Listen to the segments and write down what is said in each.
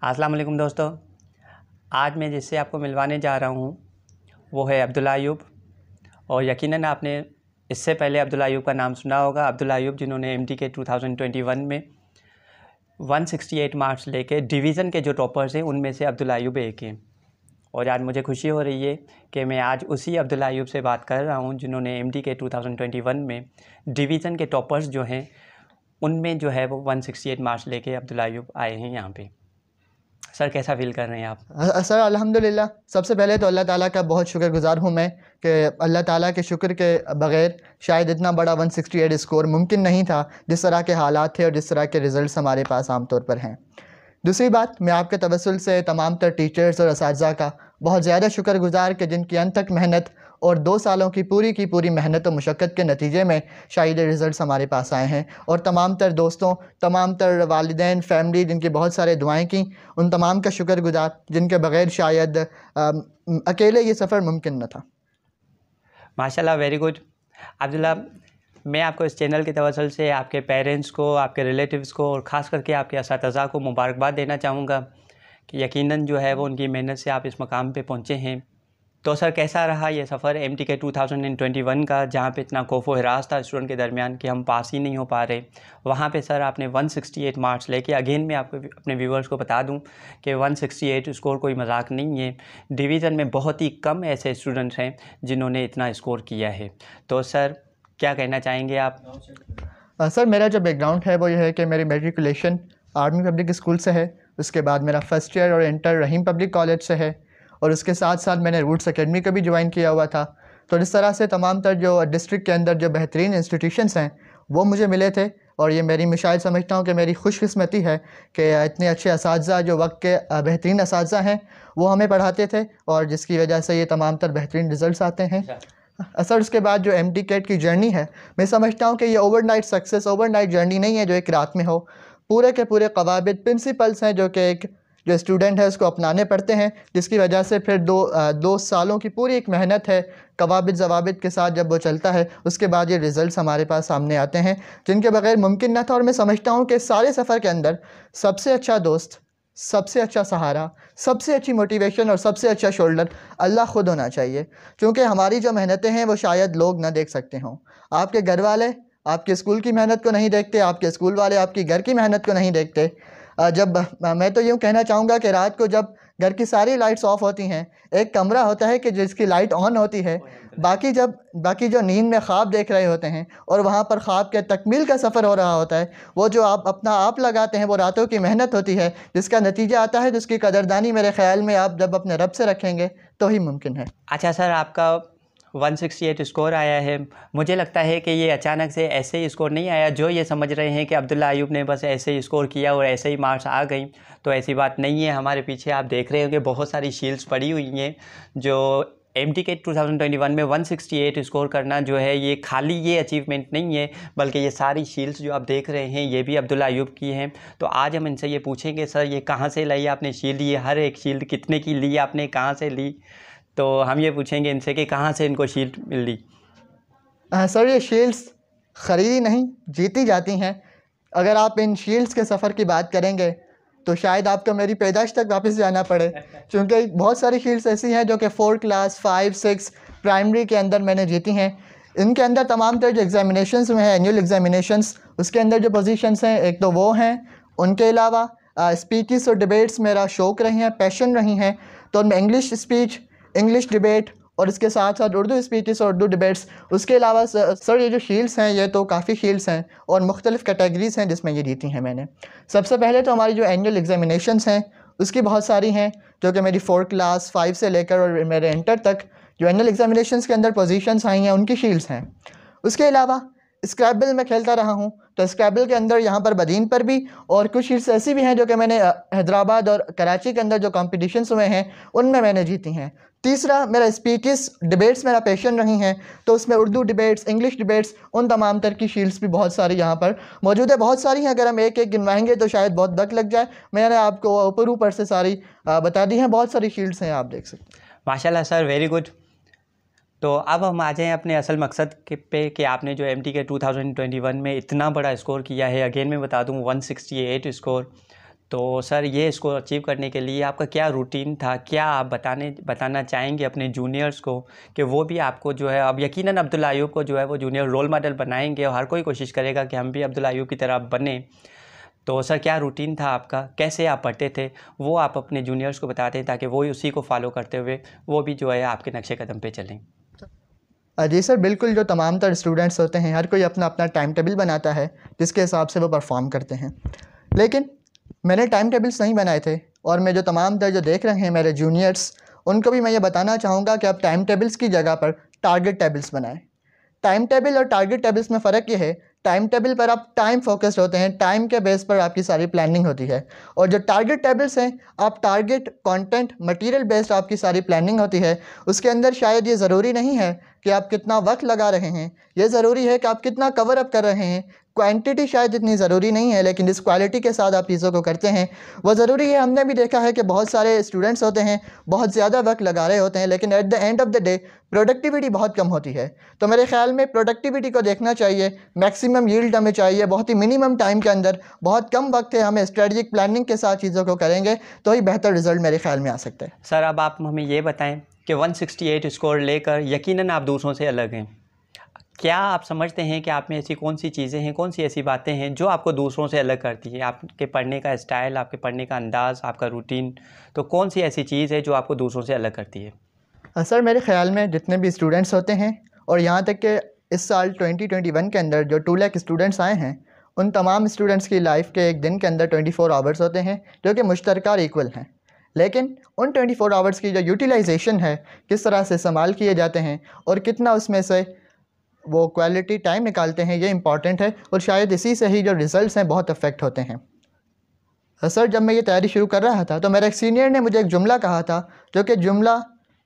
अस्सलाम वालेकुम दोस्तों। आज मैं जिससे आपको मिलवाने जा रहा हूँ वो है अब्दुल्ला अयूब। और यकीनन आपने इससे पहले अब्दुल्ला अयूब का नाम सुना होगा। अब्दुल्ला अयूब जिन्होंने MTK 2021 में 168 मार्क्स लेके डिवीज़न के जो टॉपर्स हैं उनमें से अब्दुल्ला अयूब एक हैं। और आज मुझे खुशी हो रही है कि मैं आज उसी अब्दुल्ला अयूब से बात कर रहा हूँ जिन्होंने MTK 2021 में डिवीज़न के टॉपर्स जो हैं उनमें जो है वो 168 मार्क्स लेके अब्दुल्ला अयूब आए हैं यहाँ पे। सर कैसा फील कर रहे हैं आप? सर अल्हम्दुलिल्लाह, सबसे पहले तो अल्लाह ताला का बहुत शुक्रगुजार हूँ मैं कि अल्लाह ताला के शुक्र के बग़ैर शायद इतना बड़ा 168 स्कोर मुमकिन नहीं था, जिस तरह के हालात थे और जिस तरह के रिज़ल्ट्स हमारे पास आम तौर पर हैं। दूसरी बात, मैं आपके तवस्सुल से तमाम तर टीचर्स और असातिज़ा का बहुत ज़्यादा शुक्रगुजार कि जिनकी अनथक मेहनत और 2 सालों की पूरी मेहनत और मुशक्क़त के नतीजे में शायद रिज़ल्ट्स हमारे पास आए हैं। और तमाम तर दोस्तों, तमाम तर वालिदैन, फ़ैमिली जिनकी बहुत सारे दुआएं की, उन तमाम का शुक्रगुजार जिनके बग़ैर शायद अकेले ये सफ़र मुमकिन न था। माशाल्लाह, वेरी गुड। अब्दुल्ला, मैं आपको इस चैनल के तवज्जुल से आपके पेरेंट्स को, आपके रिलेटिव्स को और ख़ास करके आपके असातिज़ा को मुबारकबाद देना चाहूँगा कि यकीनन जो है वो उनकी मेहनत से आप इस मकाम पे पहुँचे हैं। तो सर कैसा रहा ये सफ़र MTK 2021 का, जहाँ पे इतना खौफ व हिरास था स्टूडेंट के दरमियान कि हम पास ही नहीं हो पा रहे। वहाँ पे सर आपने 168 मार्क्स लेके, अगेन मैं आपको अपने व्यूवर्स को बता दूं कि 168 स्कोर कोई मजाक नहीं है। डिवीज़न में बहुत ही कम ऐसे स्टूडेंट्स हैं जिन्होंने इतना स्कोर किया है। तो सर क्या कहना चाहेंगे आप? सर मेरा जो बैकग्राउंड है वो ये है कि मेरी मैट्रिकुलेशन आर्मी पब्लिक स्कूल से है। उसके बाद मेरा फ़र्स्ट ईयर और इंटर रहीम पब्लिक कॉलेज से है। और उसके साथ साथ मैंने रूट्स एकेडमी का भी ज्वाइन किया हुआ था। तो इस तरह से तमाम तर जो डिस्ट्रिक्ट के अंदर जो बेहतरीन इंस्टीट्यूशंस हैं वो मुझे मिले थे। और ये मेरी, मैं शायद समझता हूँ कि मेरी खुशकिस्मती है कि इतने अच्छे असातिज़ा, जो वक्त के बेहतरीन असातिज़ा हैं, वो हमें पढ़ाते थे और जिसकी वजह से ये तमाम तर बेहतरीन रिज़ल्ट्स आते हैं। सर उसके बाद जो MTK की जर्नी है, मैं समझता हूँ कि ये ओवरनाइट सक्सेस, ओवरनाइट जर्नी नहीं है जो एक रात में हो। पूरे के पूरे क़वाबिद, प्रिंसिपल्स हैं जो कि एक जो स्टूडेंट है उसको अपनाने पड़ते हैं, जिसकी वजह से फिर दो सालों की पूरी एक मेहनत है, क़वाबिद ज़वाबित के साथ जब वो चलता है, उसके बाद ये रिज़ल्ट्स हमारे पास सामने आते हैं जिनके बगैर मुमकिन न था। और मैं समझता हूँ कि सारे सफ़र के अंदर सबसे अच्छा दोस्त, सबसे अच्छा सहारा, सबसे अच्छी मोटिवेशन और सबसे अच्छा शोल्डर अल्लाह ख़ुद होना चाहिए। क्योंकि हमारी जो मेहनतें हैं वो शायद लोग ना देख सकते हों। आपके घर वाले आपके स्कूल की मेहनत को नहीं देखते, आपके स्कूल वाले आपकी घर की मेहनत को नहीं देखते। जब मैं तो यूँ कहना चाहूँगा कि रात को जब घर की सारी लाइट्स ऑफ होती हैं, एक कमरा होता है कि जिसकी लाइट ऑन होती है, बाकी जो नींद में ख्वाब देख रहे होते हैं और वहाँ पर ख्वाब के तकमील का सफ़र हो रहा होता है, वो जो आप अपना आप लगाते हैं, वो रातों की मेहनत होती है, जिसका नतीजा आता है, जिसकी कदरदानी मेरे ख़्याल में आप जब अपने रब से रखेंगे तो ही मुमकिन है। अच्छा सर, आपका 168 स्कोर आया है। मुझे लगता है कि ये अचानक से ऐसे ही स्कोर नहीं आया। जो ये समझ रहे हैं कि अब्दुल्ला अयूब ने बस ऐसे ही स्कोर किया और ऐसे ही मार्क्स आ गई, तो ऐसी बात नहीं है। हमारे पीछे आप देख रहे होंगे बहुत सारी शील्ड्स पड़ी हुई हैं। जो MTK 2021 में 168 स्कोर करना जो है, ये खाली ये अचीवमेंट नहीं है, बल्कि ये सारी शील्ड्स जो आप देख रहे हैं ये भी अब्दुल्ला अयूब की हैं। तो आज हम इनसे ये पूछेंगे, सर ये कहाँ से लाई आपने शील्ड, ये हर एक शील्ड कितने की ली आपने, कहाँ से ली? तो हम ये पूछेंगे इनसे कि कहाँ से इनको शील्ड मिल ली। सर ये शील्ड्स ख़रीदी नहीं, जीती जाती हैं। अगर आप इन शील्ड्स के सफ़र की बात करेंगे तो शायद आपको मेरी पैदाइश तक वापस जाना पड़े, क्योंकि बहुत सारी शील्ड्स ऐसी हैं जो कि 4 क्लास 5 6 प्राइमरी के अंदर मैंने जीती हैं। इनके अंदर तमाम तरह जो एग्ज़ामिनेशंस में है, एनुअल एग्ज़ामिनेशंस, उसके अंदर जो पोजीशंस हैं एक तो वो हैं। उनके अलावा स्पीचेस और डिबेट्स मेरा शौक़ रही हैं, पैशन रही हैं। तो मैं इंग्लिश स्पीच, इंग्लिश डिबेट और इसके साथ साथ उर्दू स्पीचेस और उर्दू डिबेट्स। उसके अलावा सर ये जो शील्ड्स हैं ये तो काफ़ी शील्ड्स हैं और मुख्तलिफ़ कैटेगरीज़ हैं जिसमें ये जीती हैं मैंने। सबसे पहले तो हमारी जो एनुअल एग्ज़ामिनेशंस हैं उसकी बहुत सारी हैं, जो कि मेरी 4 क्लास 5 से लेकर और मेरे इंटर तक जो एनुअल एग्ज़ामिनेशंस के अंदर पोजीशंस आई हैं उनकी शील्ड्स हैं। उसके अलावा स्क्रैबल में खेलता रहा हूँ, तो स्क्रैबल के अंदर यहाँ पर बदीन पर भी और कुछ शील्ड्स ऐसी भी हैं जो कि मैंने हैदराबाद और कराची के अंदर जो कॉम्पिटिशन्स हुए हैं उनमें मैंने जीती हैं। तीसरा, मेरा स्पीचेस डिबेट्स मेरा पैशन रही हैं, तो उसमें उर्दू डिबेट्स, इंग्लिश डिबेट्स, उन तमाम तर की शील्ड्स भी बहुत सारी यहाँ पर मौजूद है। बहुत सारी हैं, अगर हम एक एक गिनवाएंगे तो शायद बहुत वक्त लग जाए। मैंने आपको ऊपर से सारी बता दी हैं। बहुत सारी शील्ड्स हैं, आप देख सकते हैं। माशाल्लाह सर, वेरी गुड। तो अब हम आ जाएँ अपने असल मकसद पे कि आपने जो MTK 2021 में इतना बड़ा स्कोर किया है। अगेन मैं बता दूँ 168 स्कोर। तो सर ये इसको अचीव करने के लिए आपका क्या रूटीन था, क्या आप बताना चाहेंगे अपने जूनियर्स को कि वो भी आपको जो है, अब यकीनन अब्दुल्ला अयूब को जो है वो जूनियर रोल मॉडल बनाएंगे और हर कोई कोशिश करेगा कि हम भी अब्दुल्ला अयूब की तरह बने। तो सर क्या रूटीन था आपका, कैसे आप पढ़ते थे, वो आप अपने जूनियर्स को बताते हैं ताकि वो उसी को फॉलो करते हुए वो भी जो है आपके नक्शे कदम पे चलें। जी सर, बिल्कुल। जो तमाम तर स्टूडेंट्स होते हैं, हर कोई अपना अपना टाइम टेबल बनाता है जिसके हिसाब से वो परफॉर्म करते हैं, लेकिन मैंने टाइम टेबल्स नहीं बनाए थे। और मैं जो तमाम तर जो देख रहे हैं मेरे जूनियर्स, उनको भी मैं ये बताना चाहूँगा कि आप टाइम टेबल्स की जगह पर टारगेट टेबल्स बनाएं। टाइम टेबल और टारगेट टेबल्स में फ़र्क ये है, टाइम टेबल पर आप टाइम फोकस्ड होते हैं, टाइम के बेस पर आपकी सारी प्लानिंग होती है। और जो टारगेट टेबल्स हैं, आप टारगेट कंटेंट मटेरियल बेस्ड आपकी सारी प्लानिंग होती है। उसके अंदर शायद ये ज़रूरी नहीं है कि आप कितना वक्त लगा रहे हैं, ये ज़रूरी है कि आप कितना कवर अप कर रहे हैं। क्वांटिटी शायद इतनी ज़रूरी नहीं है, लेकिन जिस क्वालिटी के साथ आप चीज़ों को करते हैं वो ज़रूरी है। हमने भी देखा है कि बहुत सारे स्टूडेंट्स होते हैं, बहुत ज़्यादा वक्त लगा रहे होते हैं, लेकिन at the end of the day productivity बहुत कम होती है। तो मेरे ख्याल में प्रोडक्टिविटी को देखना चाहिए, मैक्सिमम यील्ड हमें चाहिए, बहुत ही मिनिमम टाइम के अंदर, बहुत कम वक्त है, हमें स्ट्रेटजिक प्लानिंग के साथ चीज़ों को करेंगे तो ही बेहतर रिजल्ट मेरे ख्याल में आ सकता है। सर अब आप हमें ये बताएं कि 168 स्कोर लेकर यकीनन आप दूसरों से अलग हैं। क्या आप समझते हैं कि आप में ऐसी कौन सी चीज़ें हैं, कौन सी ऐसी बातें हैं जो आपको दूसरों से अलग करती है? आपके पढ़ने का स्टाइल, आपके पढ़ने का अंदाज़, आपका रूटीन, तो कौन सी ऐसी चीज़ है जो आपको दूसरों से अलग करती है? सर मेरे ख्याल में जितने भी स्टूडेंट्स होते हैं, और यहाँ तक कि इस साल 2021 के अंदर जो 2 लाख स्टूडेंट्स आए हैं, उन तमाम स्टूडेंट्स की लाइफ के एक दिन के अंदर 24 आवर्स होते हैं जो कि मुश्तरका और इक्वल हैं। लेकिन उन 24 आवर्स की जो यूटिलाइजेशन है, किस तरह से इस्तेमाल किए जाते हैं और कितना उसमें से वो क्वालिटी टाइम निकालते हैं, ये इंपॉर्टेंट है। और शायद इसी से ही जो रिज़ल्ट्स हैं बहुत अफेक्ट होते हैं। सर जब मैं ये तैयारी शुरू कर रहा था तो मेरे एक सीनियर ने मुझे एक जुमला कहा था, जो कि जुमला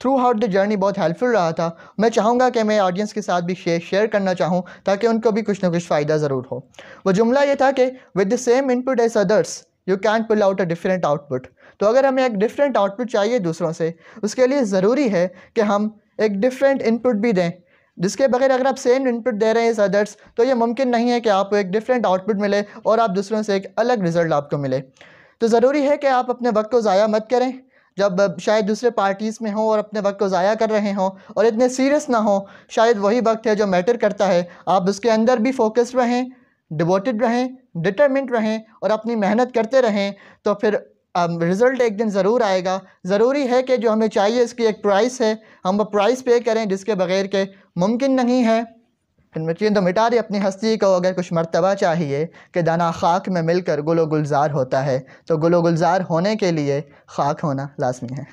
थ्रू आउट द जर्नी बहुत हेल्पफुल रहा था। मैं चाहूँगा कि मैं ऑडियंस के साथ भी शेयर करना चाहूँ ताकि उनको भी कुछ ना कुछ फ़ायदा ज़रूर हो। वो जुमला ये था कि with the same input as others you can pull out a different output. तो अगर हमें एक डिफरेंट आउटपुट चाहिए दूसरों से, उसके लिए ज़रूरी है कि हम एक डिफरेंट इनपुट भी दें, जिसके बगैर अगर आप सेम इनपुट दे रहे हैं अदर्स, तो ये मुमकिन नहीं है कि आपको एक डिफरेंट आउटपुट मिले और आप दूसरों से एक अलग रिज़ल्ट आपको मिले। तो ज़रूरी है कि आप अपने वक्त को ज़ाया मत करें जब शायद दूसरे पार्टीज़ में हों और अपने वक्त को ज़ाया कर रहे हों और इतने सीरियस ना हों। शायद वही वक्त है जो मैटर करता है। आप उसके अंदर भी फोकस्ड रहें, डिवोटेड रहें, डिटरमिन्ड रहें और अपनी मेहनत करते रहें, तो फिर रिज़ल्ट एक दिन ज़रूर आएगा। ज़रूरी है कि जो हमें चाहिए इसकी एक प्राइस है, हम वो प्राइस पे करें जिसके बगैर के मुमकिन नहीं है। तो मिटा रही अपनी हस्ती को अगर कुछ मर्तबा चाहिए कि दाना खाक में मिलकर गुलो गुलजार होता है, तो गुलो गुलजार होने के लिए खाक होना लाजमी है।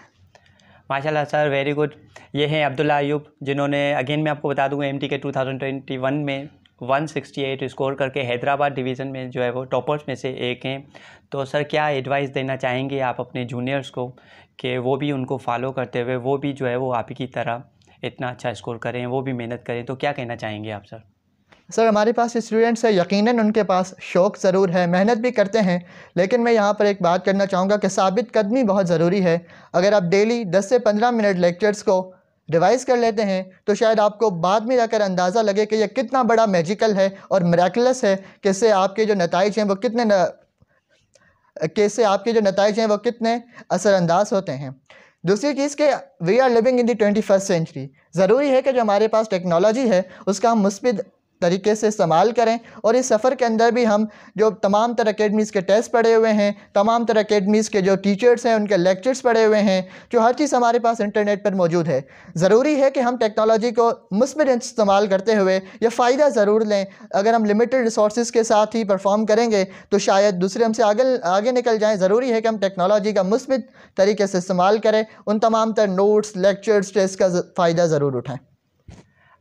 माशाल्लाह सर, वेरी गुड। ये हैं अब्दुल्ला अयूब, जिन्होंने अगेन मैं आपको बता दूंगा एमटी के 2021 में 168 स्कोर करके हैदराबाद डिवीज़न में जो है वो टॉपर्स में से एक हैं। तो सर क्या एडवाइस देना चाहेंगे आप अपने जूनियर्स को कि वो भी उनको फॉलो करते हुए वो भी जो है वो आप ही की तरह इतना अच्छा स्कोर करें, वो भी मेहनत करें, तो क्या कहना चाहेंगे आप सर? सर हमारे पास स्टूडेंट्स है, यकीनन उनके पास शौक़ ज़रूर है, मेहनत भी करते हैं, लेकिन मैं यहाँ पर एक बात करना चाहूँगा कि साबित कदमी बहुत ज़रूरी है। अगर आप डेली 10 से 15 मिनट लेक्चर्स को रिवाइज़ कर लेते हैं तो शायद आपको बाद में जाकर अंदाज़ा लगे कि यह कितना बड़ा मैजिकल है और मिरेकलस है कि इससे आपके जो नताइज हैं वो कितने असरअंदाज होते हैं। दूसरी चीज़ कि we are living in the 21st century. ज़रूरी है कि जो हमारे पास टेक्नोलॉजी है उसका हम मुस्बित तरीके से इस्तेमाल करें। और इस सफ़र के अंदर भी हम जो तमाम तरह अकेडमीज़ के टेस्ट पढ़े हुए हैं, तमाम तरह अकेडमीज़ के जो टीचर्स हैं उनके लेक्चर्स पढ़े हुए हैं, जो हर चीज़ हमारे पास इंटरनेट पर मौजूद है। ज़रूरी है कि हम टेक्नोलॉजी को मुस्बित इस्तेमाल करते हुए ये फ़ायदा ज़रूर लें। अगर हम लिमिटेड रिसोर्स के साथ ही परफॉर्म करेंगे तो शायद दूसरे हमसे आगे निकल जाएँ। ज़रूरी है कि हम टेक्नोलॉजी का मुस्बित तरीके से इस्तेमाल करें, उन तमाम तरह नोट्स, लेक्चर्स, टेस्ट का फ़ायदा ज़रूर उठाएँ।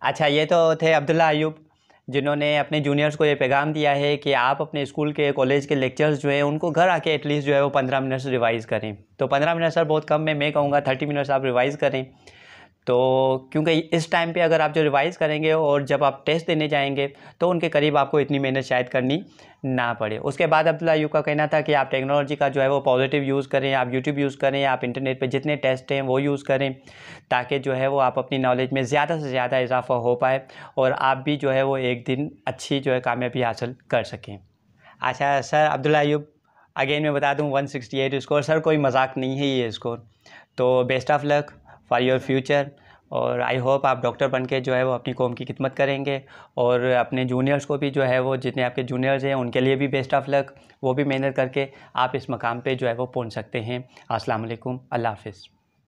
अच्छा, ये तो थे अब्दुल्ला अयूब, जिन्होंने अपने जूनियर्स को ये पैगाम दिया है कि आप अपने स्कूल के, कॉलेज के लेक्चर्स जो हैं उनको घर आके एटलीस्ट जो है वो 15 मिनट से रिवाइज़ करें। तो 15 मिनट सर बहुत कम है, मैं कहूँगा 30 मिनट्स आप रिवाइज़ करें। तो क्योंकि इस टाइम पे अगर आप जो रिवाइज़ करेंगे और जब आप टेस्ट देने जाएंगे तो उनके करीब आपको इतनी मेहनत शायद करनी ना पड़े। उसके बाद अब्दुल्ला अयूब का कहना था कि आप टेक्नोलॉजी का जो है वो पॉजिटिव यूज़ करें, आप यूट्यूब यूज़ करें, आप इंटरनेट पे जितने टेस्ट हैं वो यूज़ करें, ताकि जो है वो आप अपनी नॉलेज में ज़्यादा से ज़्यादा इजाफा हो पाए और आप भी जो है वो एक दिन अच्छी जो है कामयाबी हासिल कर सकें। अच्छा सर अब्दुल्ला अयूब, अगेन मैं बता दूं 168 स्कोर, सर कोई मजाक नहीं है ये स्कोर। तो best of luck for your future, और आई होप आप डॉक्टर बन के जो है वो अपनी कौम की खिदमत करेंगे, और अपने जूनियर्स को भी जो है वो जितने आपके जूनियर्स हैं उनके लिए भी बेस्ट ऑफ लक, वो भी मेहनत करके आप इस मकाम पे जो है वो पहुंच सकते हैं। अस्सलाम वालेकुम, अल्लाह हाफिज़।